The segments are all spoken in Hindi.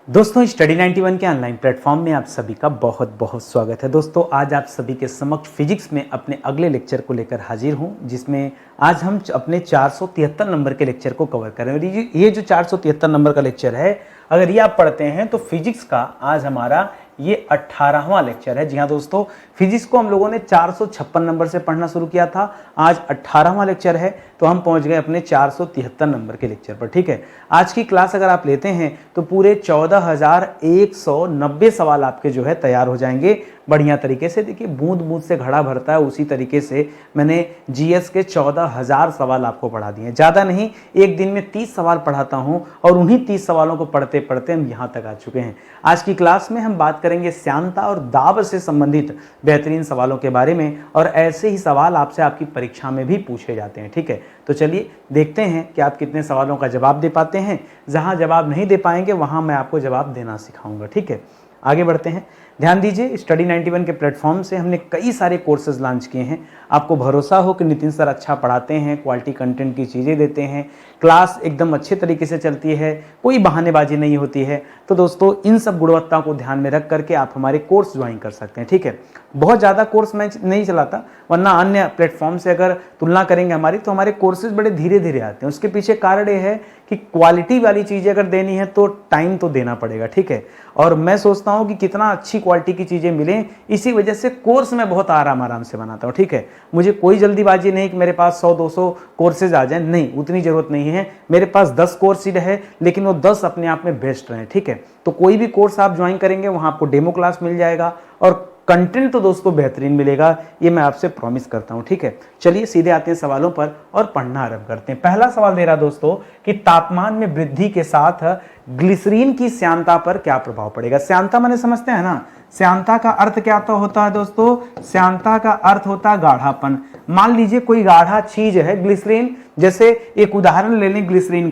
दोस्तों स्टडी 91 के ऑनलाइन प्लेटफॉर्म में आप सभी का बहुत बहुत स्वागत है। दोस्तों आज आप सभी के समक्ष फिजिक्स में अपने अगले लेक्चर को लेकर हाजिर हूं, जिसमें आज हम अपने 473 नंबर के लेक्चर को कवर करेंगे। ये जो 473 नंबर का लेक्चर है, अगर ये आप पढ़ते हैं तो फिजिक्स का आज हमारा ये 18वां लेक्चर है। जी हाँ दोस्तों, फिजिक्स को हम लोगों ने 456 नंबर से पढ़ना शुरू किया था, आज 18वां लेक्चर है, तो हम पहुंच गए अपने 473 नंबर के लेक्चर पर। ठीक है, आज की क्लास अगर आप लेते हैं तो पूरे 14,190 सवाल आपके जो है तैयार हो जाएंगे बढ़िया तरीके से। देखिए बूंद बूंद से घड़ा भरता है, उसी तरीके से मैंने जीएस के 14,000 सवाल आपको पढ़ा दिए। ज़्यादा नहीं, एक दिन में 30 सवाल पढ़ाता हूँ और उन्हीं 30 सवालों को पढ़ते पढ़ते हम यहाँ तक आ चुके हैं। आज की क्लास में हम बात करेंगे श्यानता और दाब से संबंधित बेहतरीन सवालों के बारे में, और ऐसे ही सवाल आपसे आपकी परीक्षा में भी पूछे जाते हैं। ठीक है, तो चलिए देखते हैं कि आप कितने सवालों का जवाब दे पाते हैं। जहां जवाब नहीं दे पाएंगे वहां मैं आपको जवाब देना सिखाऊंगा। ठीक है, आगे बढ़ते हैं। ध्यान दीजिए, स्टडी 91 के प्लेटफॉर्म से हमने कई सारे कोर्सेज लॉन्च किए हैं। आपको भरोसा हो कि नितिन सर अच्छा पढ़ाते हैं, क्वालिटी कंटेंट की चीज़ें देते हैं, क्लास एकदम अच्छे तरीके से चलती है, कोई बहानेबाजी नहीं होती है, तो दोस्तों इन सब गुणवत्ता को ध्यान में रख करके आप हमारे कोर्स ज्वाइन कर सकते हैं। ठीक है, बहुत ज़्यादा कोर्स मैं नहीं चलाता, वरना अन्य प्लेटफॉर्म से अगर तुलना करेंगे हमारी, तो हमारे कोर्सेज बड़े धीरे धीरे आते हैं। उसके पीछे कारण ये है कि क्वालिटी वाली चीज़ें अगर देनी है तो टाइम तो देना पड़ेगा। ठीक है, और मैं सोचता हूँ कि कितना अच्छी क्वालिटी की चीज़ें मिलें, इसी वजह से कोर्स मैं बहुत आराम से बनाता हूँ। ठीक है, मुझे कोई जल्दीबाजी नहीं कि मेरे पास 100-200 कोर्सेज आ जाएं, नहीं, उतनी ज़रूरत नहीं है। मेरे पास 10 कोर्स ही रहे, लेकिन वो 10 अपने आप में बेस्ट रहे। ठीक है, तो कोई भी कोर्स आप ज्वाइन करेंगे वहाँ आपको डेमो क्लास मिल जाएगा और कंटेंट तो दोस्तों बेहतरीन मिलेगा, ये मैं आपसे प्रॉमिस करता हूं। ठीक है, चलिए सीधे आते हैं सवालों पर और पढ़ना आरंभ करते हैं। पहला सवाल दे रहा दोस्तों कि तापमान में वृद्धि के साथ ग्लिसरीन की श्यानता पर क्या प्रभाव पड़ेगा। श्यानता माने समझते हैं ना, श्यानता का अर्थ क्या तो होता है दोस्तों, श्यानता का अर्थ होता है गाढ़ापन। मान लीजिए कोई गाढ़ा चीज है, ग्लिसरीन, जैसे एक उदाहरण ले लें ग्लिसरीन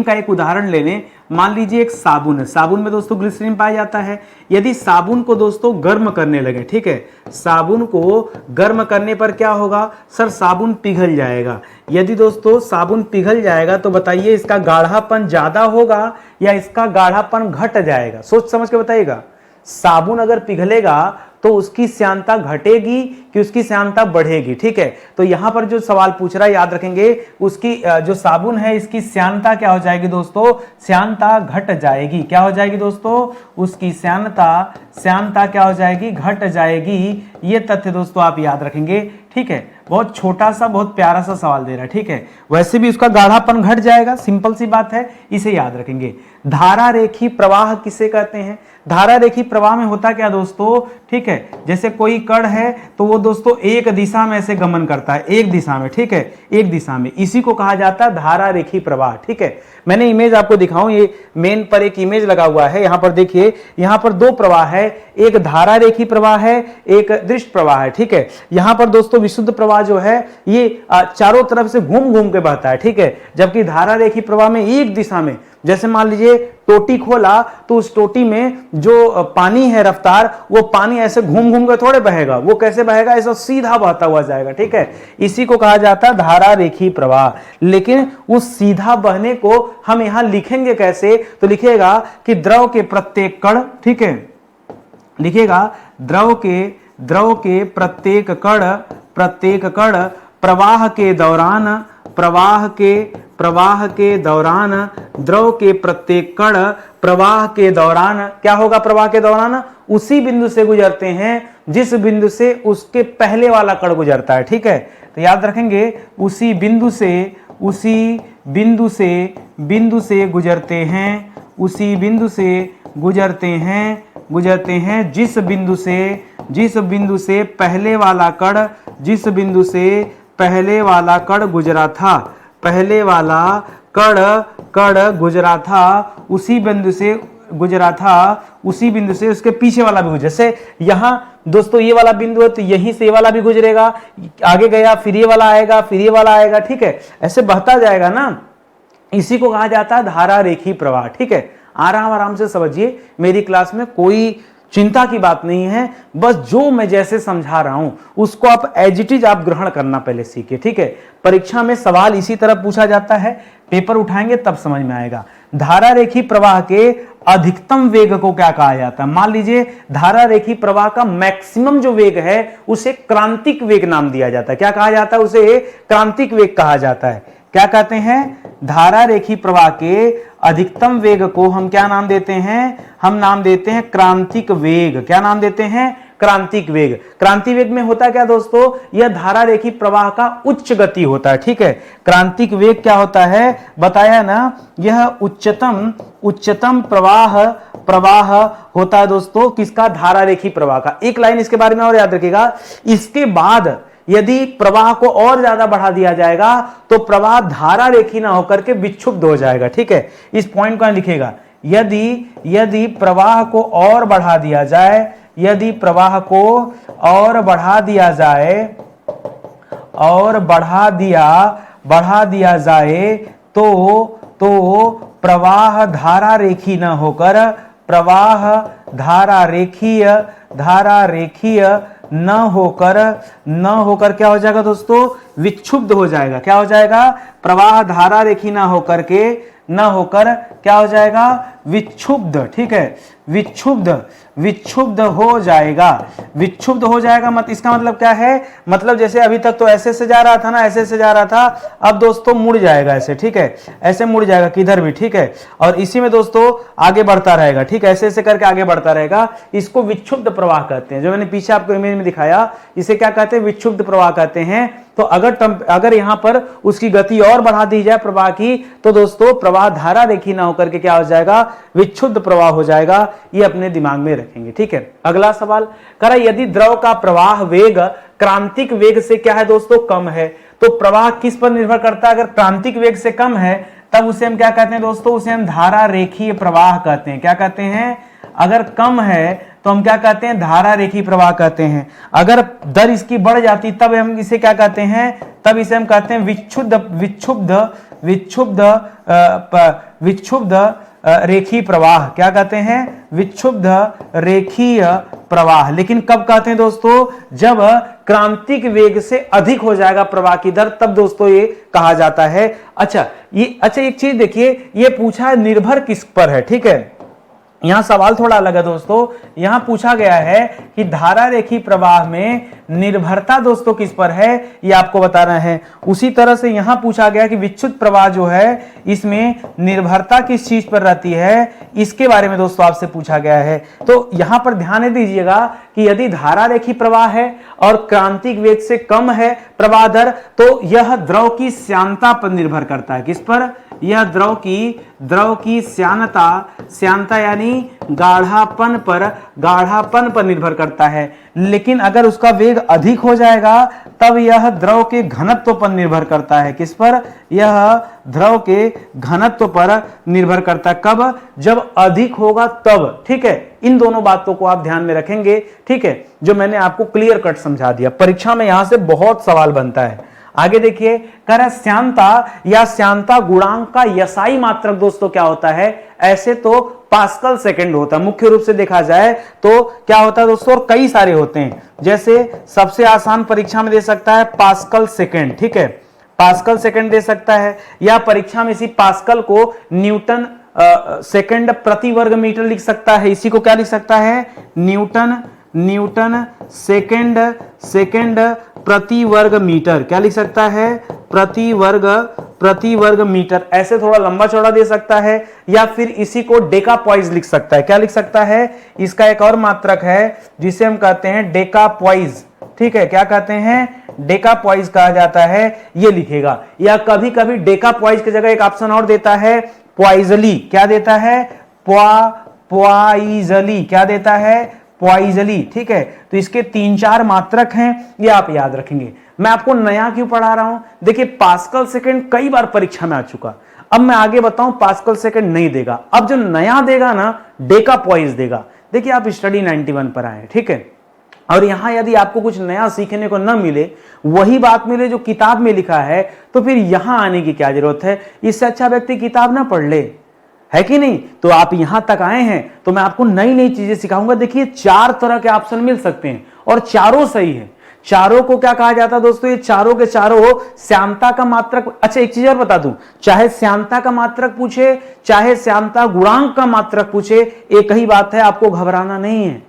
का एक उदाहरण ले लें। मान लीजिए एक साबुन है, साबुन में दोस्तों ग्लिसरीन पाया जाता है। यदि साबुन को दोस्तों गर्म करने लगे, ठीक है, साबुन को गर्म करने पर क्या होगा सर, साबुन पिघल जाएगा। यदि दोस्तों साबुन पिघल जाएगा तो बताइए इसका गाढ़ापन ज्यादा होगा या इसका गाढ़ापन घट जाएगा, सोच समझ के बताइएगा। साबुन अगर पिघलेगा तो उसकी श्यानता घटेगी कि उसकी श्यानता बढ़ेगी। ठीक है, तो यहां पर जो सवाल पूछ रहा है याद रखेंगे, उसकी जो साबुन है इसकी श्यानता क्या हो जाएगी दोस्तों, श्यानता घट जाएगी। क्या हो जाएगी दोस्तों, उसकी श्यानता क्या हो जाएगी, घट जाएगी। ये तथ्य दोस्तों आप याद रखेंगे। ठीक है, बहुत छोटा सा बहुत प्यारा सा सवाल दे रहा है। ठीक है, वैसे भी उसका गाढ़ापन घट जाएगा, सिंपल सी बात है, इसे याद रखेंगे। धारा रेखी प्रवाह किसे कहते हैं, धारा रेखी प्रवाह में होता क्या दोस्तों, ठीक है, जैसे कोई कण है तो वो दोस्तों एक दिशा में ऐसे गमन करता है, एक दिशा में। ठीक है, एक दिशा में, इसी को कहा जाता है धारा रेखी प्रवाह। ठीक है, मैंने इमेज आपको दिखाऊं, ये मेन पर एक इमेज लगा हुआ है, यहां पर देखिए, यहां पर दो प्रवाह है, एक धारा रेखी प्रवाह है, एक दृश्य प्रवाह है। ठीक है, यहां पर दोस्तों विशुद्ध प्रवाह जो है ये चारों तरफ से घूम घूम के बहता है। ठीक है, जबकि धारा रेखी प्रवाह में एक दिशा में, जैसे मान लीजिए टोटी खोला तो उस टोटी में जो पानी है रफ्तार, वो पानी ऐसे घूम घूम के थोड़े बहेगा, वो कैसे बहेगा, ऐसा सीधा बहता हुआ जाएगा। ठीक है, इसी को कहा जाता है धारा रेखी प्रवाह। लेकिन उस सीधा बहने को हम यहां लिखेंगे कैसे, तो लिखेगा कि द्रव के प्रत्येक कण, ठीक है, लिखेगा द्रव के प्रत्येक कण प्रवाह के दौरान द्रव के प्रत्येक कण प्रवाह के दौरान क्या होगा, प्रवाह के दौरान उसी बिंदु से गुजरते हैं जिस बिंदु से उसके पहले वाला कण गुजरता है। ठीक है, तो याद रखेंगे उसी बिंदु से गुजरते हैं जिस बिंदु से पहले वाला कण गुजरा था, उसी बिंदु से उसके पीछे वाला भी गुजरे। जैसे यहां दोस्तों ये वाला बिंदु है तो यहीं से ये वाला भी गुजरेगा, आगे गया फिर ये वाला आएगा, फिर ये वाला आएगा। ठीक है, ऐसे बहता जाएगा ना, इसी को कहा जाता है धारा रेखी प्रवाह। ठीक है, आराम से समझिए, मेरी क्लास में कोई चिंता की बात नहीं है, बस जो मैं जैसे समझा रहा हूं उसको आप एज इट इज आप ग्रहण करना पहले सीखिए। ठीक है, परीक्षा में सवाल इसी तरह पूछा जाता है, पेपर उठाएंगे तब समझ में आएगा। धारा रेखी प्रवाह के अधिकतम वेग को क्या कहा जाता है? मान लीजिए धारा रेखी प्रवाह का मैक्सिमम जो वेग है उसे क्रांतिक वेग नाम दिया जाता है। क्या कहा जाता है? उसे क्रांतिक वेग कहा जाता है। क्या कहते हैं? धारा रेखी प्रवाह के अधिकतम वेग को हम क्या नाम देते हैं? हम नाम देते हैं क्रांतिक वेग। क्या नाम देते हैं? क्रांतिक वेग। क्रांतिक वेग में होता क्या दोस्तों? यह धारा रेखी प्रवाह का उच्च गति होता है। ठीक है, क्रांतिक वेग क्या होता है बताया ना, यह उच्चतम प्रवाह होता है दोस्तों किसका? धारा रेखी प्रवाह का। एक लाइन इसके बारे में और याद रखिएगा, इसके बाद यदि प्रवाह को और ज्यादा बढ़ा दिया जाएगा तो प्रवाह धारा रेखी ना होकर के विक्षुब्ध हो जाएगा। ठीक है, इस पॉइंट को लिखिएगा। यदि प्रवाह को और बढ़ा दिया जाए, यदि प्रवाह को और बढ़ा दिया जाए तो प्रवाह धारा रेखी न होकर न होकर क्या हो जाएगा दोस्तों? विक्षुब्ध हो जाएगा। क्या हो जाएगा? प्रवाह धारा रेखी ना होकर क्या हो जाएगा? विक्षुब्ध। ठीक है, विक्षुब्ध हो जाएगा। इसका मतलब क्या है? मतलब जैसे अभी तक तो ऐसे से जा रहा था ना, ऐसे से जा रहा था, अब दोस्तों मुड़ जाएगा ऐसे। ठीक है, ऐसे मुड़ जाएगा किधर भी। ठीक है, और इसी में दोस्तों आगे बढ़ता रहेगा। ठीक है, ऐसे ऐसे करके आगे बढ़ता रहेगा। इसको विक्षुब्ध प्रवाह कहते हैं। जो मैंने पीछे आपको इमेज में दिखाया, इसे क्या कहते हैं? विक्षुब्ध प्रवाह कहते हैं। तो अगर यहां पर उसकी गति और बढ़ा दी जाए प्रवाह की, तो दोस्तों प्रवाह धारा रेखी ना होकर के क्या हो जाएगा? विक्षुब्ध प्रवाह हो जाएगा। ये अपने दिमाग में रखेंगे। ठीक है, अगला सवाल कह रहा है यदि द्रव का प्रवाह वेग क्रांतिक वेग से क्या है दोस्तों? कम है, तो प्रवाह किस पर निर्भर करता है? अगर क्रांतिक वेग से कम है तब उसे हम क्या कहते हैं दोस्तों? उसे हम धारा रेखीय प्रवाह कहते हैं। क्या कहते हैं? अगर कम है तो हम क्या कहते हैं? धारा रेखी प्रवाह कहते हैं। अगर दर इसकी बढ़ जाती तब हम इसे क्या कहते हैं? तब इसे हम कहते हैं विक्षुब्ध रेखी प्रवाह। क्या कहते हैं? विक्षुब्ध रेखीय प्रवाह। लेकिन कब कहते हैं दोस्तों? जब क्रांतिक वेग से अधिक हो जाएगा प्रवाह की दर, तब दोस्तों ये कहा जाता है। अच्छा एक चीज देखिए, ये पूछा है निर्भर किस पर है। ठीक है, यहां सवाल थोड़ा अलग है दोस्तों। यहां पूछा गया है कि धारा रेखी प्रवाह में निर्भरता दोस्तों किस पर है, ये आपको बताना है। उसी तरह से यहां पूछा गया कि विक्षुब्ध प्रवाह जो है इसमें निर्भरता किस चीज पर रहती है, इसके बारे में दोस्तों आपसे पूछा गया है। तो यहां पर ध्यान दीजिएगा कि यदि धारा रेखी प्रवाह है और क्रांतिक वेग से कम है प्रवाह दर, तो यह द्रव की श्यानता पर निर्भर करता है। किस पर? यह द्रव की श्यानता यानी गाढ़ापन पर निर्भर करता है। लेकिन अगर उसका वेग अधिक हो जाएगा तब यह द्रव के घनत्व पर निर्भर करता है। किस पर? यह द्रव के घनत्व पर निर्भर करता है। कब? जब अधिक होगा तब। ठीक है, इन दोनों बातों को आप ध्यान में रखेंगे। ठीक है, जो मैंने आपको क्लियर कट समझा दिया। परीक्षा में यहां से बहुत सवाल बनता है। आगे देखिए, कह रहा श्यानता या श्यानता गुणांक का यसाई मात्रक दोस्तों क्या होता है? ऐसे तो पास्कल सेकंड होता है। मुख्य रूप से देखा जाए तो क्या होता है दोस्तों? और कई सारे होते हैं। जैसे सबसे आसान परीक्षा में दे सकता है पास्कल सेकंड। ठीक है, पास्कल सेकंड दे सकता है, या परीक्षा में इसी पास्कल को न्यूटन सेकंड प्रति वर्ग मीटर लिख सकता है। इसी को क्या लिख सकता है? न्यूटन सेकंड प्रति वर्ग मीटर। क्या लिख सकता है? प्रति वर्ग मीटर। ऐसे थोड़ा लंबा चौड़ा दे सकता है, या फिर इसी को डेकापॉइज लिख सकता है। क्या लिख सकता है? इसका एक और मात्रक है जिसे हम कहते हैं डेकापॉइज। ठीक है, क्या कहते हैं? डेकापॉइज कहा जाता है, ये लिखेगा। या कभी कभी डेकापॉइज की जगह एक ऑप्शन और देता है, पॉइजली। क्या देता है? पॉइजली। क्या देता है? पॉइजली। ठीक है, तो इसके 3-4 मात्रक हैं, ये आप याद रखेंगे। मैं आपको नया क्यों पढ़ा रहा हूं? देखिए, पास्कल सेकंड कई बार परीक्षा में आ चुका। अब मैं आगे बताऊं, पास्कल सेकंड नहीं देगा। अब जो नया देगा ना, डेकापॉइज देगा। देखिए, आप स्टडी 91 पर आए। ठीक है, और यहां यदि आपको कुछ नया सीखने को न मिले, वही बात मिले जो किताब में लिखा है, तो फिर यहां आने की क्या जरूरत है? इससे अच्छा व्यक्ति किताब ना पढ़ ले, है कि नहीं? तो आप यहां तक आए हैं तो मैं आपको नई नई चीजें सिखाऊंगा। देखिए, 4 तरह के ऑप्शन मिल सकते हैं और चारों सही है। चारों को क्या कहा जाता है दोस्तों, ये चारों के चारों श्यानता का मात्रक। अच्छा एक चीज और बता दूं, चाहे श्यानता का मात्रक पूछे चाहे श्यानता गुणांक का मात्रक पूछे, एक ही बात है, आपको घबराना नहीं है,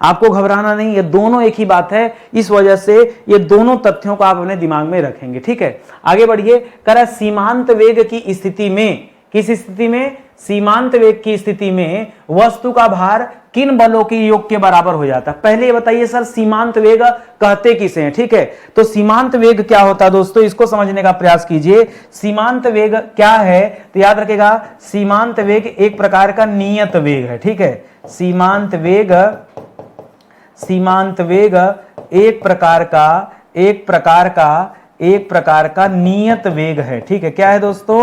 आपको घबराना नहीं है, दोनों एक ही बात है। इस वजह से ये दोनों तथ्यों को आप अपने दिमाग में रखेंगे। ठीक है, आगे बढ़िए। करा सीमांत वेग की स्थिति में, किस स्थिति में, सीमांत वेग की स्थिति में वस्तु का भार किन बलों के योग के बराबर हो जाता है। पहले ये बताइए सर सीमांत वेग कहते किसे हैं। ठीक है, तो सीमांत वेग क्या होता है दोस्तों, इसको समझने का प्रयास कीजिए। सीमांत वेग क्या है, तो याद रखिएगा सीमांत वेग एक प्रकार का नियत वेग है। ठीक है, सीमांत वेग एक प्रकार का नियत वेग है। ठीक है, क्या है दोस्तों,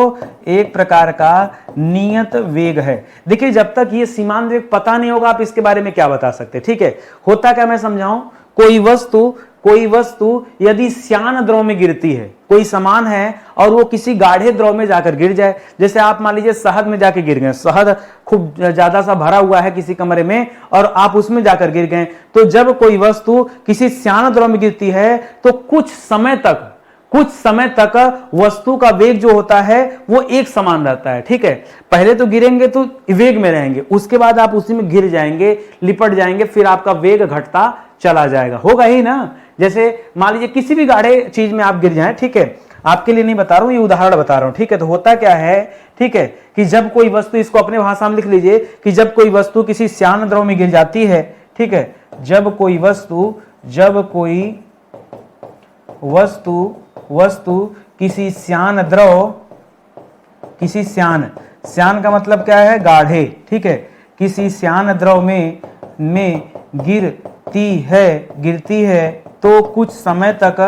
एक प्रकार का नियत वेग है। देखिए जब तक ये सीमांत वेग पता नहीं होगा आप इसके बारे में क्या बता सकते। ठीक है, होता क्या मैं समझाऊं, कोई वस्तु यदि श्यान द्रव में गिरती है, कोई सामान है और वो किसी गाढ़े द्रव में जाकर गिर जाए, जैसे आप मान लीजिए शहद में जाकर गिर गए, शहद खूब ज्यादा सा भरा हुआ है किसी कमरे में और आप उसमें जाकर गिर गए, तो जब कोई वस्तु किसी श्यान द्रव में गिरती है तो कुछ समय तक वस्तु का वेग जो होता है वो एक समान रहता है। ठीक है, पहले तो गिरेंगे तो वेग में रहेंगे, उसके बाद आप उसी में गिर जाएंगे, लिपट जाएंगे, फिर आपका वेग घटता चला जाएगा, होगा ही ना। जैसे मान लीजिए किसी भी गाढ़े चीज में आप गिर जाएं, ठीक है, आपके लिए नहीं बता रहा हूं, ये उदाहरण बता रहा हूं। ठीक है, तो होता क्या है, ठीक है, कि जब कोई वस्तु, इसको अपने भाषा में लिख लीजिए कि जब कोई वस्तु किसी श्यान द्रव में गिर जाती है, ठीक है, जब कोई वस्तु किसी श्यान द्रव, किसी श्यान का मतलब क्या है, गाढ़े, ठीक है, किसी श्यान द्रव में गिरती है तो कुछ समय तक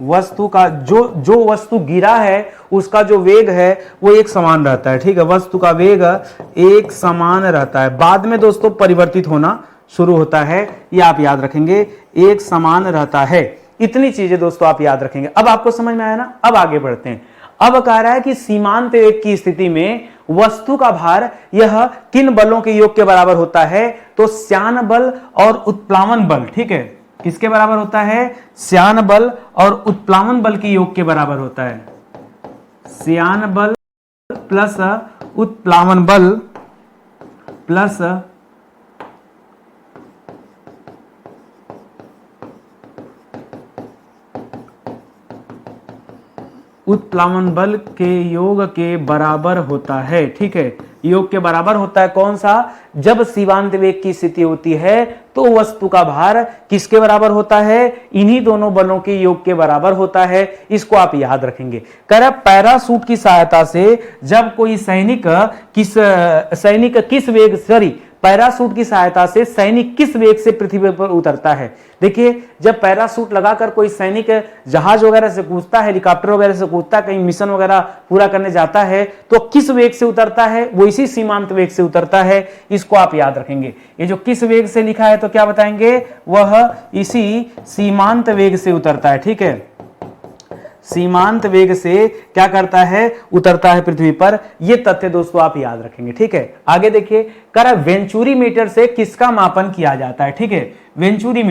वस्तु का जो वस्तु गिरा है उसका जो वेग है वो एक समान रहता है। ठीक है, वस्तु का वेग एक समान रहता है, बाद में दोस्तों परिवर्तित होना शुरू होता है, ये आप याद रखेंगे, एक समान रहता है। इतनी चीजें दोस्तों आप याद रखेंगे। अब आपको समझ में आया ना, अब आगे बढ़ते हैं। अब कह रहा है कि सीमांत वेग की स्थिति में वस्तु का भार यह किन बलों के योग के बराबर होता है, तो श्यान बल और उत्प्लावन बल। ठीक है, किसके बराबर होता है, श्यान बल और उत्प्लावन बल के योग के बराबर होता है। श्यान बल प्लस उत्प्लावन बल प्लस उत्प्लावन बल के योग के बराबर होता है। ठीक है, योग के बराबर होता है कौन सा, जब सीमांत वेग की स्थिति होती है तो वस्तु का भार किसके बराबर होता है, इन्हीं दोनों बलों के योग के बराबर होता है। इसको आप याद रखेंगे। कह रहा पैराशूट की सहायता से जब कोई पैराशूट की सहायता से सैनिक किस वेग से पृथ्वी पर उतरता है। देखिए जब पैराशूट लगाकर कोई सैनिक जहाज वगैरह से कूदता है, हेलीकॉप्टर वगैरह से कूदता है, कहीं मिशन वगैरह पूरा करने जाता है, तो किस वेग से उतरता है, वो इसी सीमांत वेग से उतरता है। इसको आप याद रखेंगे। ये जो किस वेग से लिखा है तो क्या बताएंगे, वह इसी सीमांत वेग से उतरता है। ठीक है, सीमांत वेग से क्या करता है, उतरता है पृथ्वी पर। ये तथ्य दोस्तों आप याद रखेंगे। ठीक है, आगे देखिए, कर वेंचुरी मीटर से किसका मापन किया जाता है। ठीक है, वेंचुरी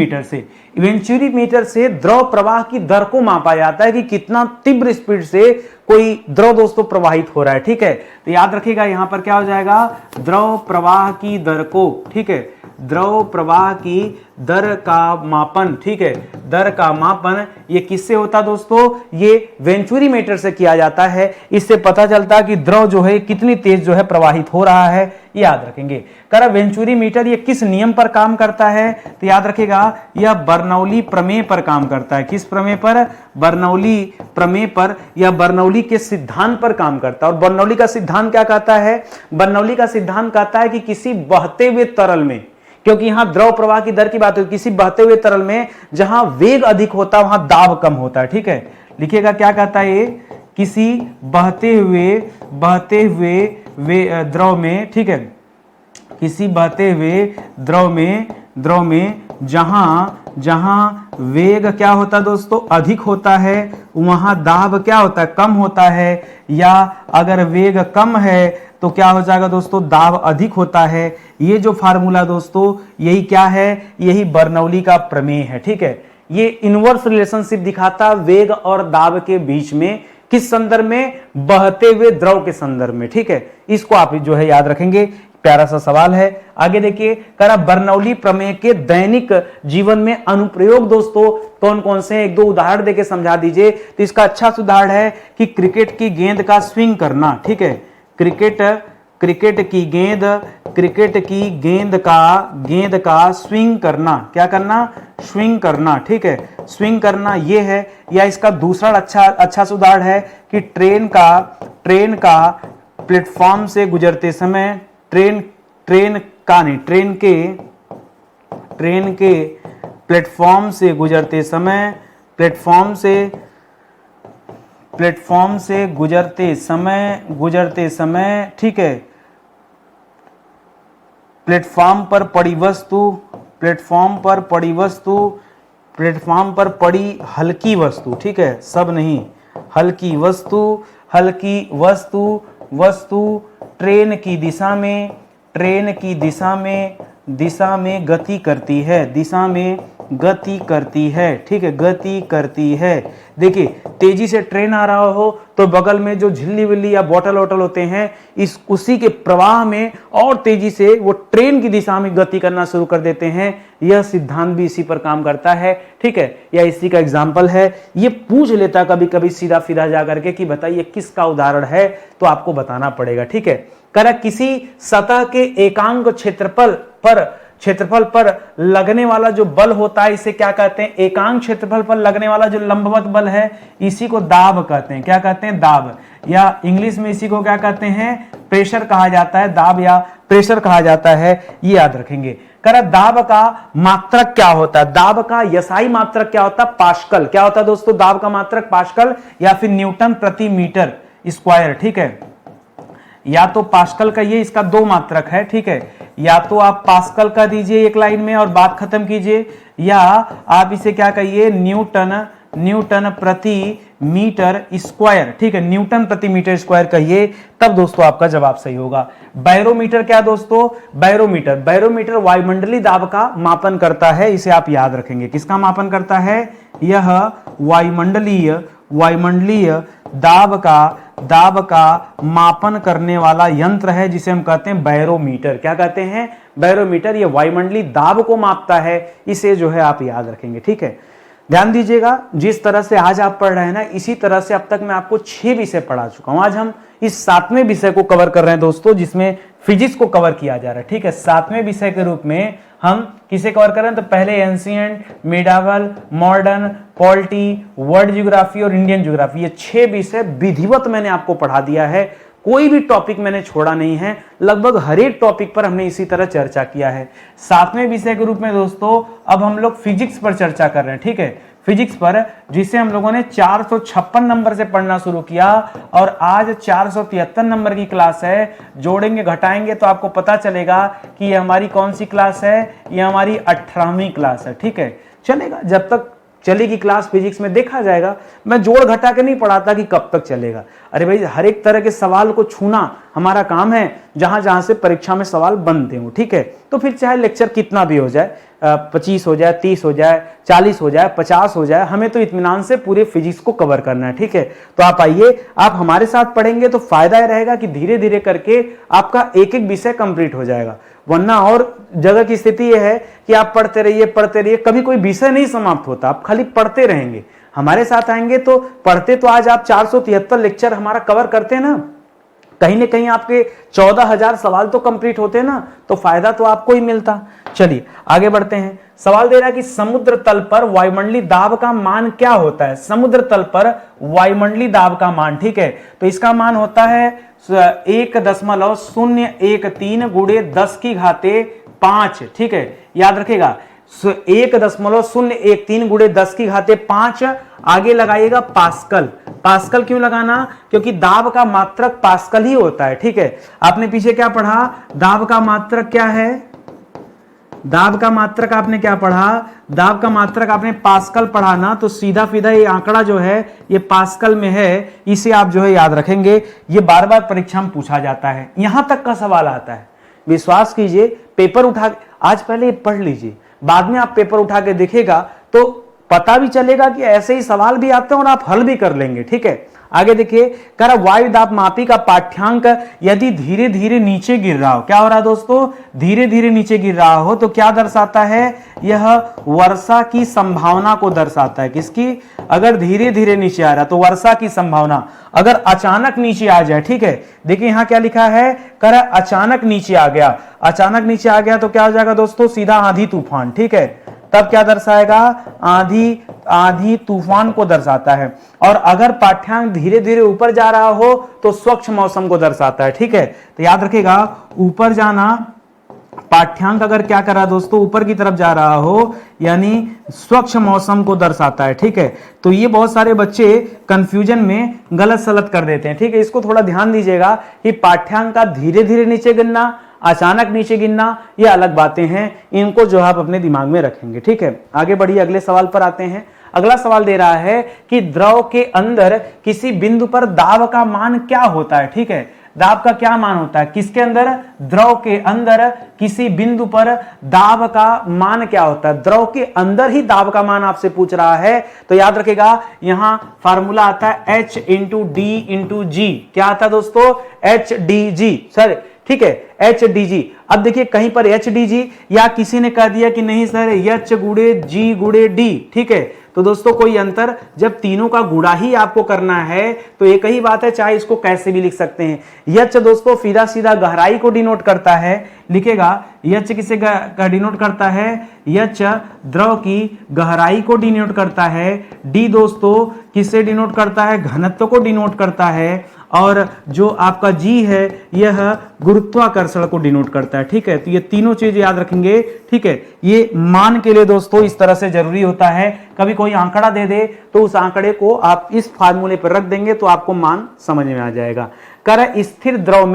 मीटर से द्रव प्रवाह की दर को मापा जाता है कि कितना तीव्र स्पीड से कोई द्रव दोस्तों प्रवाहित हो रहा है। ठीक है, तो याद रखिएगा यहां पर क्या हो जाएगा, द्रव प्रवाह की दर को, ठीक है, द्रव प्रवाह की दर का मापन, ठीक है, दर का मापन ये किससे होता दोस्तों, ये वेंचुरी मीटर से किया जाता है। इससे पता चलता है कि द्रव जो है कितनी तेज जो है प्रवाहित हो रहा है, याद रखेंगे। करा वेंचुरी मीटर ये किस नियम पर काम करता है, तो याद रखेगा यह बर्नौली प्रमेय पर काम करता है। किस प्रमेय पर, बर्नौली प्रमेय पर, या बर्नौली के सिद्धांत पर काम करता है। और बर्नौली का सिद्धांत क्या कहता है, बर्नौली का सिद्धांत कहता है कि किसी बहते हुए तरल में, क्योंकि यहां द्रव प्रवाह की दर की बात है, किसी बहते हुए तरल में जहां वेग अधिक होता है वहां दाब कम होता है। ठीक है, लिखिएगा क्या कहता है ये, किसी बहते हुए द्रव में, ठीक है, किसी बहते हुए द्रव में जहां वेग क्या होता है दोस्तों, अधिक होता है, वहां दाब क्या होता है, कम होता है। या अगर वेग कम है तो क्या हो जाएगा दोस्तों, दाब अधिक होता है। ये जो फार्मूला दोस्तों, यही क्या है, यही बर्नौली का प्रमेय है। ठीक है, ये इनवर्स रिलेशनशिप दिखाता वेग और दाब के बीच में, किस संदर्भ में, बहते हुए द्रव के संदर्भ में। ठीक है, इसको आप जो है याद रखेंगे। प्यारा सा सवाल है, आगे देखिए, करा बर्नौली प्रमेय के दैनिक जीवन में अनुप्रयोग दोस्तों कौन कौन से हैं, एक दो उदाहरण देके समझा दीजिए। तो इसका अच्छा उदाहरण है कि क्रिकेट की गेंद का स्विंग करना। ठीक है, क्रिकेट की गेंद का स्विंग करना, क्या करना, स्विंग करना। ठीक है, स्विंग करना ये है। या इसका दूसरा अच्छा उदाहरण है कि ट्रेन का प्लेटफॉर्म से गुजरते समय, ट्रेन के प्लेटफॉर्म से गुजरते समय, ठीक है, प्लेटफॉर्म पर पड़ी हल्की वस्तु, ठीक है, सब नहीं, हल्की वस्तु ट्रेन की दिशा में गति करती है, ठीक है, गति करती है। देखिए, तेजी से ट्रेन आ रहा हो तो बगल में जो झिल्ली विल्ली या बोतल वोटल होते हैं, उसी के प्रवाह में और तेजी से वो ट्रेन की दिशा में गति करना शुरू कर देते हैं। यह सिद्धांत भी इसी पर काम करता है। ठीक है, या इसी का एग्जाम्पल है। ये पूछ लेता कभी कभी सीधा सीधा जाकर के कि बताइए किसका उदाहरण है, तो आपको बताना पड़ेगा। ठीक है, करा किसी सतह के एकांक क्षेत्रफल पर लगने वाला जो बल होता है, इसे क्या कहते हैं, एकांक क्षेत्रफल पर लगने वाला जो लंबवत बल है, इसी को दाब कहते हैं। क्या कहते हैं, दाब, या इंग्लिश में इसी को क्या कहते हैं, प्रेशर कहा जाता है। दाब या प्रेशर कहा जाता है, ये याद रखेंगे। करा दाब का मात्रक क्या होता है, दाब का यसाई मात्रक क्या होता है, पास्कल। क्या होता है दोस्तों, दाब का मात्रक पास्कल या फिर न्यूटन प्रति मीटर स्क्वायर। ठीक है, या तो पास्कल का, ये इसका दो मात्रक है। ठीक है, या तो आप पास्कल का दीजिए एक लाइन में और बात खत्म कीजिए, या आप इसे क्या कहिए, न्यूटन प्रति मीटर स्क्वायर। ठीक है, न्यूटन प्रति मीटर स्क्वायर कहिए, तब दोस्तों आपका जवाब सही होगा। बैरोमीटर क्या दोस्तों, बैरोमीटर वायुमंडलीय दाब का मापन करता है, इसे आप याद रखेंगे। किसका मापन करता है, यह वायुमंडलीय दाब का मापन करने वाला यंत्र है, जिसे हम कहते हैं बैरोमीटर। क्या कहते हैं, बैरोमीटर। ये वायुमंडलीय दाब को मापता है, इसे जो है आप याद रखेंगे। ठीक है, ध्यान दीजिएगा, जिस तरह से आज आप पढ़ रहे हैं ना, इसी तरह से अब तक मैं आपको 6 विषय पढ़ा चुका हूं। आज हम इस 7वें विषय को कवर कर रहे हैं दोस्तों, जिसमें फिजिक्स को कवर किया जा रहा है। ठीक है, 7वें विषय के रूप में हम किसे कवर कर रहे हैं, तो पहले ancient, medieval, modern, polity, world geography और इंडियन ज्योग्राफी, ये 6 विषय विधिवत मैंने आपको पढ़ा दिया है। कोई भी टॉपिक मैंने छोड़ा नहीं है, लगभग हर एक टॉपिक पर हमने इसी तरह चर्चा किया है। 7वें विषय के रूप में दोस्तों अब हम लोग फिजिक्स पर चर्चा कर रहे हैं। ठीक है, फिजिक्स पर, जिसे हम लोगों ने 456 नंबर से पढ़ना शुरू किया और आज 473 नंबर की क्लास है। जोड़ेंगे घटाएंगे तो आपको पता चलेगा कि ये हमारी कौन सी क्लास है, ये हमारी 18वीं क्लास है। ठीक है, चलेगा, जब तक चलेगी क्लास फिजिक्स में देखा जाएगा। मैं जोड़ घटा के नहीं पढ़ाता कि कब तक चलेगा। अरे भाई, हर एक तरह के सवाल को छूना हमारा काम है, जहां जहां से परीक्षा में सवाल बनते हो। ठीक है, तो फिर चाहे लेक्चर कितना भी हो जाए, 25 हो जाए, 30 हो जाए, 40 हो जाए, 50 हो जाए, हमें तो इत्मीनान से पूरे फिजिक्स को कवर करना है। ठीक है, तो आप आइए, आप हमारे साथ पढ़ेंगे तो फायदा यह रहेगा कि धीरे धीरे करके आपका एक एक विषय कंप्लीट हो जाएगा। वरना और जगह की स्थिति यह है कि आप पढ़ते रहिए, कभी कोई विषय नहीं समाप्त होता, आप खाली पढ़ते रहेंगे। हमारे साथ आएंगे तो पढ़ते, तो आज आप 473 लेक्चर हमारा कवर करते हैं ना, कहीं ना कहीं आपके 14,000 सवाल तो कंप्लीट होते ना, तो फायदा तो आपको ही मिलता। चलिए आगे बढ़ते हैं। सवाल दे रहा है कि समुद्र तल पर वायुमंडलीय दाब का मान क्या होता है, समुद्र तल पर वायुमंडलीय दाब का मान। ठीक है, तो इसका मान होता है 1.013 गुणे 10 की घाते 5। ठीक है, याद रखेगा, 1.013 गुणे 10 की घाते 5। आगे लगाइएगा पास्कल। पास्कल क्यों लगाना, क्योंकि दाब का मात्रक पास्कल ही होता है। ठीक है, आपने पीछे क्या पढ़ा, दाब का मात्रक क्या है, दाब का मात्रक आपने क्या पढ़ा, दाब का मात्रक आपने पास्कल पढ़ा ना, तो सीधा सीधा ये आंकड़ा जो है ये पास्कल में है, इसे आप जो है याद रखेंगे। ये बार बार परीक्षा में पूछा जाता है, यहां तक का सवाल आता है। विश्वास कीजिए, पेपर उठा आज पहले पढ़ लीजिए, बाद में आप पेपर उठा के देखिएगा तो पता भी चलेगा कि ऐसे ही सवाल भी आते हैं और आप हल भी कर लेंगे। ठीक है, आगे देखिए, कह रहा वायु दाब मापी का पाठ्यांक यदि धीरे धीरे नीचे गिर रहा हो, क्या हो रहा है दोस्तों, धीरे धीरे नीचे गिर रहा हो, तो क्या दर्शाता है, यह वर्षा की संभावना को दर्शाता है। किसकी, अगर धीरे धीरे नीचे आ रहा है तो वर्षा की संभावना, अगर अचानक नीचे आ जाए, ठीक है, देखिए यहां क्या लिखा है, कह रहा अचानक नीचे आ गया, अचानक नीचे आ गया तो क्या हो जाएगा दोस्तों, सीधा आंधी तूफान। ठीक है, तब क्या दर्शाएगा, आंधी तूफान को दर्शाता है। और अगर पाठ्यांक धीरे धीरे ऊपर जा रहा हो तो स्वच्छ मौसम को दर्शाता है। ठीक है, तो याद रखिएगा, ऊपर जाना, पाठ्यांक अगर क्या कर रहा है दोस्तों, ऊपर की तरफ जा रहा हो, यानी स्वच्छ मौसम को दर्शाता है। ठीक है, तो ये बहुत सारे बच्चे कंफ्यूजन में गलत सलत कर देते हैं। ठीक है, इसको थोड़ा ध्यान दीजिएगा कि पाठ्यांक का धीरे धीरे नीचे गिरना, अचानक नीचे गिरना, ये अलग बातें हैं, इनको जो आप अपने दिमाग में रखेंगे। ठीक है, आगे बढ़िए, अगले सवाल पर आते हैं। अगला सवाल दे रहा है कि द्रव के अंदर किसी बिंदु पर दाब का मान क्या होता है। ठीक है, दाब का क्या मान होता है, किसके अंदर, द्रव के अंदर किसी बिंदु पर दाब का मान क्या होता है, द्रव के अंदर ही दाब का मान आपसे पूछ रहा है। तो याद रखिएगा, यहां फार्मूला आता है H इंटू डी इंटू जी। क्या आता है दोस्तों, HDG, सर ठीक है, HDG। अब देखिए कहीं पर HDG या किसी ने कह दिया कि नहीं सर H गुड़े G गुड़े D। ठीक है, तो दोस्तों कोई अंतर, जब तीनों का गुणा ही आपको करना है तो एक ही बात है, चाहे इसको कैसे भी लिख सकते हैं। H दोस्तों सीधा सीधा गहराई को डिनोट करता है, लिखेगा H किसे डिनोट करता है, H द्रव की गहराई को डिनोट करता है, D दोस्तों किसे डिनोट करता है, घनत्व को डिनोट करता है, और जो आपका G है यह गुरुत्वाकर्षण को डिनोट करता है। ठीक है, तो ये तीनों चीज याद रखेंगे। ठीक है, ये मान के लिए दोस्तों इस तरह से जरूरी होता है, कभी कोई आंकड़ा दे दे तो उस आंकड़े को आप इस फार्मूले पर रख देंगे तो आपको मान समझ में आ जाएगा। कर स्थिर द्रव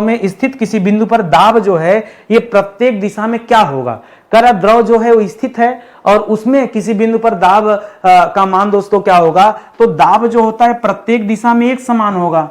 में स्थित किसी बिंदु पर दाब जो है ये प्रत्येक दिशा में क्या होगा। कर द्रव जो है वो स्थित है और उसमें किसी बिंदु पर दाब का मान दोस्तों क्या होगा, तो दाब जो होता है प्रत्येक दिशा में एक समान होगा।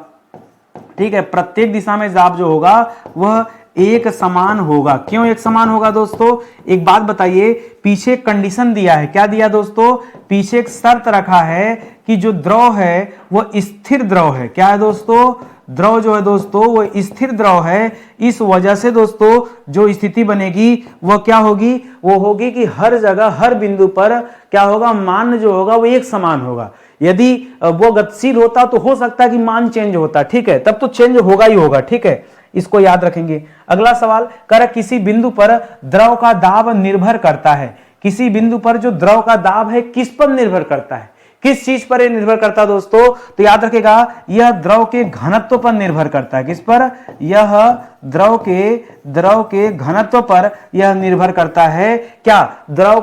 ठीक है, प्रत्येक दिशा में दाब जो होगा वह एक समान होगा। क्यों एक समान होगा दोस्तों, एक बात बताइए, पीछे कंडीशन दिया है, क्या दिया दोस्तों, पीछे एक शर्त रखा है कि जो द्रव है वह स्थिर द्रव है। क्या है दोस्तों, द्रव जो है दोस्तों वो स्थिर द्रव है। इस वजह से दोस्तों जो स्थिति बनेगी वह क्या होगी, वो होगी कि हर जगह हर बिंदु पर क्या होगा, मान जो होगा वो एक समान होगा। यदि वो गतिशील होता तो हो सकता है कि मान चेंज होता। ठीक है, तब तो चेंज होगा ही होगा। ठीक है, इसको याद रखेंगे। अगला सवाल, कर किसी बिंदु पर द्रव का दाब निर्भर करता है। किसी बिंदु पर जो द्रव का दाब है किस पर निर्भर करता है, किस चीज पर यह निर्भर करता है दोस्तों, तो याद रखेगा यह द्रव के घनत्व पर निर्भर करता है। किस पर, यह द्रव के घनत्व पर यह निर्भर करता है। क्या, द्रव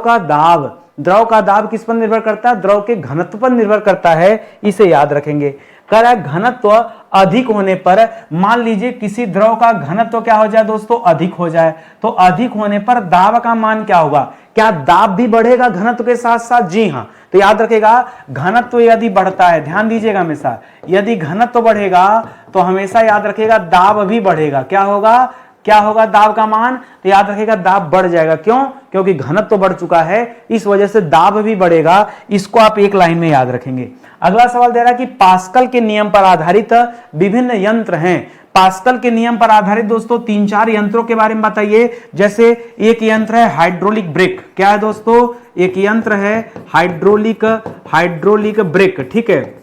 का दाब किस पर निर्भर करता है, द्रव के घनत्व पर निर्भर करता है, इसे याद रखेंगे। कह रहा है घनत्व अधिक होने पर, मान लीजिए किसी द्रव का घनत्व क्या हो जाए दोस्तों, अधिक हो जाए, तो अधिक होने पर दाब का मान क्या होगा, क्या दाब भी बढ़ेगा घनत्व के साथ साथ, जी हां। तो याद रखेगा घनत्व यदि बढ़ता है, ध्यान दीजिएगा हमेशा, यदि घनत्व बढ़ेगा तो हमेशा याद रखेगा दाब भी बढ़ेगा। क्या होगा दाब का मान, तो याद रखेगा दाब बढ़ जाएगा। क्यों, क्योंकि घनत्व बढ़ चुका है, इस वजह से दाब भी बढ़ेगा। इसको आप एक लाइन में याद रखेंगे। अगला सवाल दे रहा है कि पास्कल के नियम पर आधारित विभिन्न यंत्र हैं। पास्कल के नियम पर आधारित दोस्तों 3-4 यंत्रों के बारे में बताइए। जैसे एक यंत्र है हाइड्रोलिक ब्रेक। क्या है दोस्तों, एक यंत्र है हाइड्रोलिक ब्रेक। ठीक है,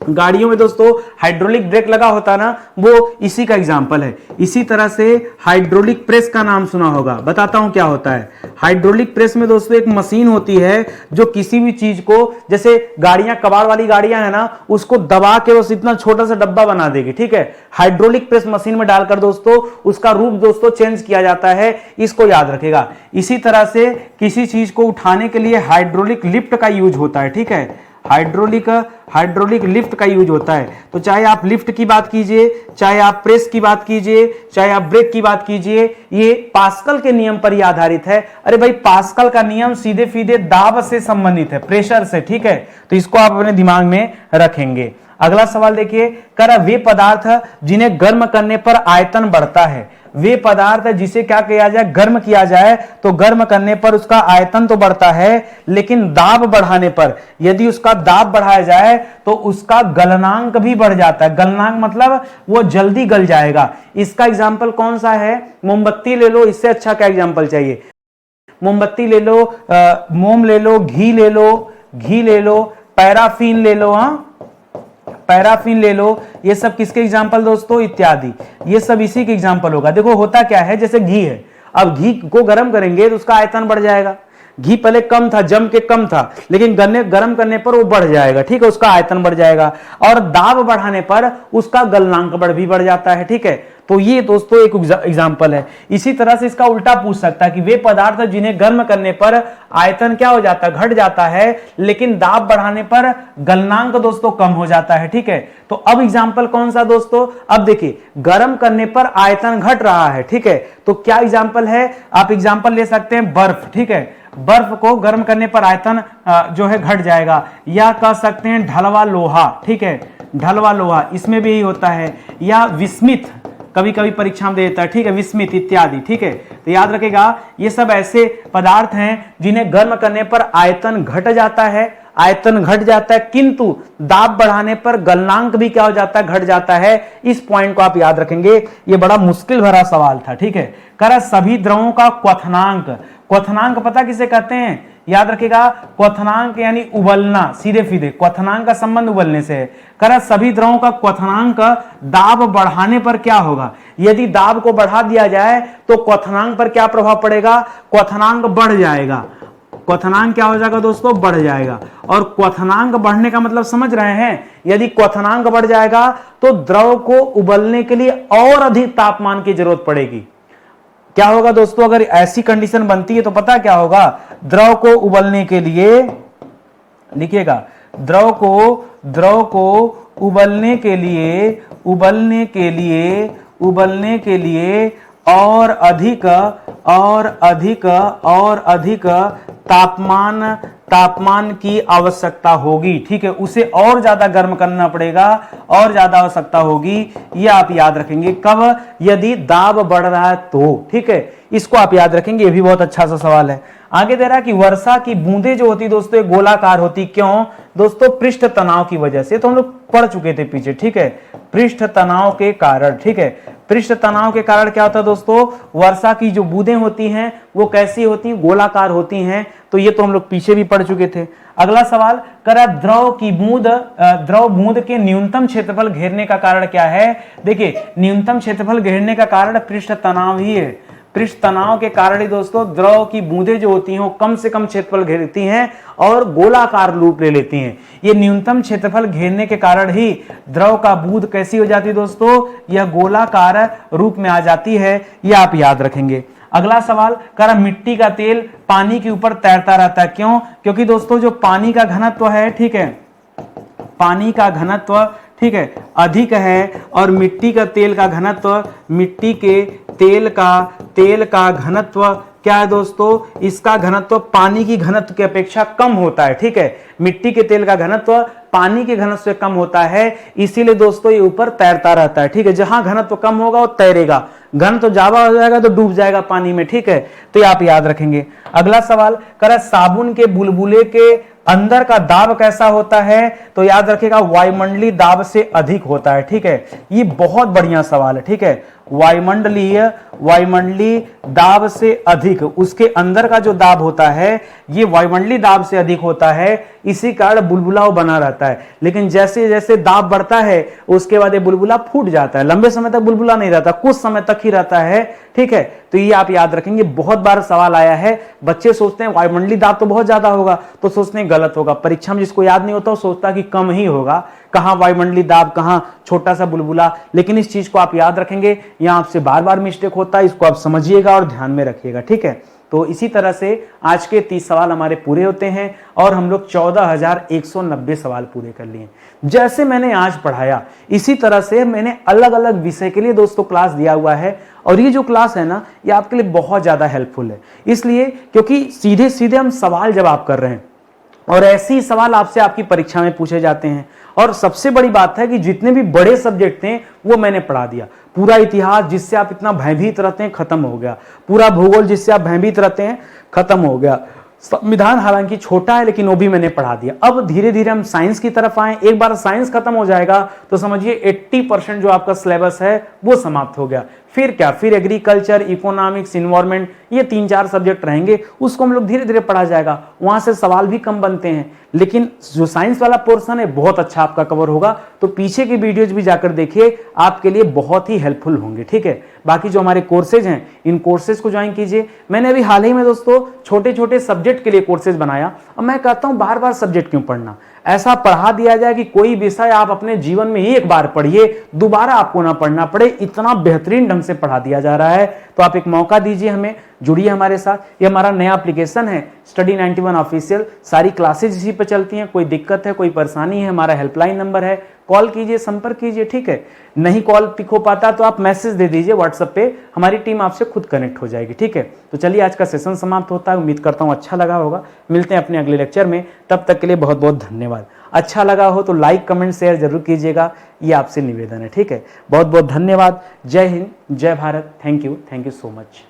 गाड़ियों में दोस्तों हाइड्रोलिक ब्रेक लगा होता ना, वो इसी का एग्जांपल है। इसी तरह से हाइड्रोलिक प्रेस का नाम सुना होगा, बताता हूं क्या होता है। हाइड्रोलिक प्रेस में दोस्तों एक मशीन होती है जो किसी भी चीज को, जैसे गाड़ियां, कबाड़ वाली गाड़ियां है ना, उसको दबा के बस इतना छोटा सा डब्बा बना देगी। ठीक है, हाइड्रोलिक प्रेस मशीन में डालकर दोस्तों उसका रूप दोस्तों चेंज किया जाता है, इसको याद रखेगा। इसी तरह से किसी चीज को उठाने के लिए हाइड्रोलिक लिफ्ट का यूज होता है। ठीक है, हाइड्रोलिक लिफ्ट का यूज होता है। तो चाहे आप लिफ्ट की बात कीजिए, चाहे आप प्रेस की बात कीजिए, चाहे आप ब्रेक की बात कीजिए, ये पास्कल के नियम पर ही आधारित है। अरे भाई, पास्कल का नियम सीधे सीधे दाब से संबंधित है, प्रेशर से, ठीक है। तो इसको आप अपने दिमाग में रखेंगे। अगला सवाल देखिए, कह रहा वे पदार्थ जिन्हें गर्म करने पर आयतन बढ़ता है, वे पदार्थ जिसे क्या किया जाए, गर्म किया जाए, तो गर्म करने पर उसका आयतन तो बढ़ता है, लेकिन दाब बढ़ाने पर, यदि उसका दाब बढ़ाया जाए तो उसका गलनांक भी बढ़ जाता है। गलनांक मतलब वो जल्दी गल जाएगा। इसका एग्जाम्पल कौन सा है? मोमबत्ती ले लो, इससे अच्छा क्या एग्जाम्पल चाहिए? मोमबत्ती ले लो, मोम ले लो, घी ले लो, पैराफिन ले लो, हाँ पैराफिन ले लो, ये सब किसके एग्जाम्पल दोस्तों? इत्यादि, ये सब इसी के एग्जाम्पल होगा। देखो होता क्या है, जैसे घी है, अब घी को गर्म करेंगे तो उसका आयतन बढ़ जाएगा। घी पहले कम था, जम के कम था, लेकिन गर्म करने पर वो बढ़ जाएगा, ठीक है, उसका आयतन बढ़ जाएगा। और दाब बढ़ाने पर उसका गलनांक बढ़ जाता है, ठीक है। तो ये दोस्तों एक एग्जाम्पल है। इसी तरह से इसका उल्टा पूछ सकता है कि वे पदार्थ जिन्हें गर्म करने पर आयतन क्या हो जाता है, घट जाता है, लेकिन दाब बढ़ाने पर गलनांक दोस्तों कम हो जाता है, ठीक है। तो अब एग्जाम्पल कौन सा दोस्तों? अब देखिए, गर्म करने पर आयतन घट रहा है, ठीक है, तो क्या एग्जाम्पल है? आप एग्जाम्पल ले सकते हैं बर्फ, ठीक है, बर्फ को गर्म करने पर आयतन जो है घट जाएगा। या कह सकते हैं ढलवा लोहा, ठीक है, ढलवा लोहा, इसमें भी यही होता है। या विस्मित, कभी कभी परीक्षा में दे देता है, ठीक है, विस्मित इत्यादि, ठीक है। तो याद रखेगा, ये सब ऐसे पदार्थ हैं जिन्हें गर्म करने पर आयतन घट जाता है, किंतु दाब बढ़ाने पर गलनांक भी क्या हो जाता है, घट जाता है। इस पॉइंट को आप याद रखेंगे। ये बड़ा मुश्किल भरा सवाल था, ठीक है। कह सभी द्रवों का क्वथनांक पता किसे कहते हैं? याद रखिएगा, क्वथनांक यानी उबलना, सीधे सीधे क्वथनांक का संबंध उबलने से है। कह सभी द्रवों का क्वथनांक दाब बढ़ाने पर क्या होगा? यदि दाब को बढ़ा दिया जाए तो क्वथनांक पर क्या प्रभाव पड़ेगा? क्वथनांक बढ़ जाएगा। क्वथनांक क्या हो जाएगा दोस्तों? बढ़ जाएगा। और क्वथनांक बढ़ने का मतलब समझ रहे हैं? यदि क्वथनांक बढ़ जाएगा तो द्रव को उबलने के लिए और अधिक तापमान की जरूरत पड़ेगी। क्या होगा दोस्तों अगर ऐसी कंडीशन बनती है? तो पता क्या होगा? द्रव को उबलने के लिए, लिखिएगा, द्रव को उबलने के लिए और अधिक तापमान की आवश्यकता होगी, ठीक है, उसे और ज्यादा गर्म करना पड़ेगा, और ज्यादा आवश्यकता होगी। ये आप याद रखेंगे कब? यदि दाब बढ़ रहा है तो, ठीक है, इसको आप याद रखेंगे। ये भी बहुत अच्छा सा सवाल है। आगे दे रहा है कि वर्षा की बूंदें जो होती दोस्तों गोलाकार होती, क्यों दोस्तों? पृष्ठ तनाव की वजह से। तो हम लोग पढ़ चुके थे पीछे, ठीक है, पृष्ठ तनाव के कारण, ठीक है। पृष्ठ तनाव के कारण क्या होता है दोस्तों? वर्षा की जो बूंदें होती हैं वो कैसी होती हैं? गोलाकार होती हैं। तो ये तो हम लोग पीछे भी पढ़ चुके थे। अगला सवाल करा, द्रव बूंद के न्यूनतम क्षेत्रफल घेरने का कारण क्या है? देखिए, न्यूनतम क्षेत्रफल घेरने का कारण पृष्ठ तनाव ही है। पृष्ठ तनाव के कारण ही दोस्तों द्रव की बूंदें जो होती हैं वो कम से कम क्षेत्रफल घेरती हैं और गोलाकार रूप ले लेती हैं। ये न्यूनतम क्षेत्रफल घेरने के कारण ही द्रव का बूंद कैसी हो जाती है दोस्तों? यह गोलाकार रूप में आ जाती है। यह आप याद रखेंगे। अगला सवाल करा, मिट्टी का तेल पानी के ऊपर तैरता रहता है, क्यों? क्योंकि दोस्तों जो पानी का घनत्व है, ठीक है, पानी का घनत्व, ठीक है, अधिक है, और मिट्टी का तेल का घनत्व, मिट्टी के तेल का घनत्व क्या है दोस्तों? इसका घनत्व पानी की घनत्व की अपेक्षा कम होता है, ठीक है। मिट्टी के तेल का घनत्व पानी के घनत्व से कम होता है, इसीलिए दोस्तों ये ऊपर तैरता रहता है, ठीक है। जहां घनत्व कम होगा वो तैरेगा, घनत्व ज्यादा हो जाएगा तो डूब जाएगा पानी में, ठीक है। तो ये आप याद रखेंगे। अगला सवाल करा, साबुन के बुलबुले के अंदर का दाब कैसा होता है? तो याद रखिएगा, वायुमंडलीय दाब से अधिक होता है, ठीक है। ये बहुत बढ़िया सवाल है, ठीक है। वायुमंडलीय दाब से अधिक, उसके अंदर का जो दाब होता है ये वायुमंडलीय दाब से अधिक होता है, इसी कारण बुलबुला बना रहता है। लेकिन जैसे जैसे दाब बढ़ता है उसके बाद ये बुलबुला फूट जाता है। लंबे समय तक बुलबुला नहीं रहता, कुछ समय तक ही रहता है, ठीक है। तो ये आप याद रखेंगे। बहुत बार सवाल आया है, बच्चे सोचते हैं वायुमंडलीय दाब तो बहुत ज्यादा होगा, तो सोचते हैं गलत होगा। परीक्षा में जिसको याद नहीं होता वो सोचता कि कम ही होगा, कहां वायुमंडलीय दाब, कहां छोटा सा बुलबुला। लेकिन इस चीज को आप याद रखेंगे, यहां आपसे बार बार मिस्टेक होता है, इसको आप समझिएगा और ध्यान में रखिएगा, ठीक है। तो इसी तरह से आज के 30 सवाल हमारे पूरे होते हैं और हम लोग 14,190 सवाल पूरे कर लिए। जैसे मैंने आज पढ़ाया इसी तरह से मैंने अलग अलग विषय के लिए दोस्तों क्लास दिया हुआ है, और ये जो क्लास है ना ये आपके लिए बहुत ज़्यादा हेल्पफुल है, इसलिए क्योंकि सीधे सीधे हम सवाल जवाब कर रहे हैं और ऐसे ही सवाल आपसे आपकी परीक्षा में पूछे जाते हैं। और सबसे बड़ी बात है कि जितने भी बड़े सब्जेक्ट थे वो मैंने पढ़ा दिया। पूरा इतिहास जिससे आप इतना भयभीत रहते हैं खत्म हो गया, पूरा भूगोल जिससे आप भयभीत रहते हैं खत्म हो गया, संविधान हालांकि छोटा है लेकिन वो भी मैंने पढ़ा दिया। अब धीरे धीरे हम साइंस की तरफ आए। एक बार साइंस खत्म हो जाएगा तो समझिए 80% जो आपका सिलेबस है वो समाप्त हो गया। फिर क्या, फिर एग्रीकल्चर, इकोनॉमिक्स, इन्वायरमेंट, ये 3-4 सब्जेक्ट रहेंगे, उसको हम लोग धीरे धीरे पढ़ा जाएगा। वहां से सवाल भी कम बनते हैं, लेकिन जो साइंस वाला पोर्शन है बहुत अच्छा आपका कवर होगा। तो पीछे की वीडियोज भी जाकर देखिए, आपके लिए बहुत ही हेल्पफुल होंगे। ठीक है, बाकी जो हमारे कोर्सेज हैं इन कोर्सेज को ज्वाइन कीजिए। मैंने अभी हाल ही में दोस्तों छोटे छोटे सब्जेक्ट के लिए कोर्सेज बनाया, और मैं कहता हूं बार बार सब्जेक्ट क्यों पढ़ना, ऐसा पढ़ा दिया जाए कि कोई विषय आप अपने जीवन में एक बार पढ़िए, दोबारा आपको ना पढ़ना पड़े। इतना बेहतरीन ढंग से पढ़ा दिया जा रहा है, तो आप एक मौका दीजिए हमें, जुड़िए हमारे साथ। ये हमारा नया एप्लीकेशन है स्टडी 91 ऑफिशियल, सारी क्लासेज इसी पे चलती हैं। कोई दिक्कत है, कोई परेशानी है, हमारा हेल्पलाइन नंबर है, कॉल कीजिए, संपर्क कीजिए। ठीक है, नहीं कॉल पिक हो पाता तो आप मैसेज दे दीजिए व्हाट्सएप पे, हमारी टीम आपसे खुद कनेक्ट हो जाएगी। ठीक है, तो चलिए आज का सेशन समाप्त होता है। उम्मीद करता हूँ अच्छा लगा होगा। मिलते हैं अपने अगले लेक्चर में, तब तक के लिए बहुत बहुत धन्यवाद। अच्छा लगा हो तो लाइक कमेंट शेयर जरूर कीजिएगा, ये आपसे निवेदन है। ठीक है, बहुत बहुत धन्यवाद। जय हिंद, जय Bharat. Thank you so much.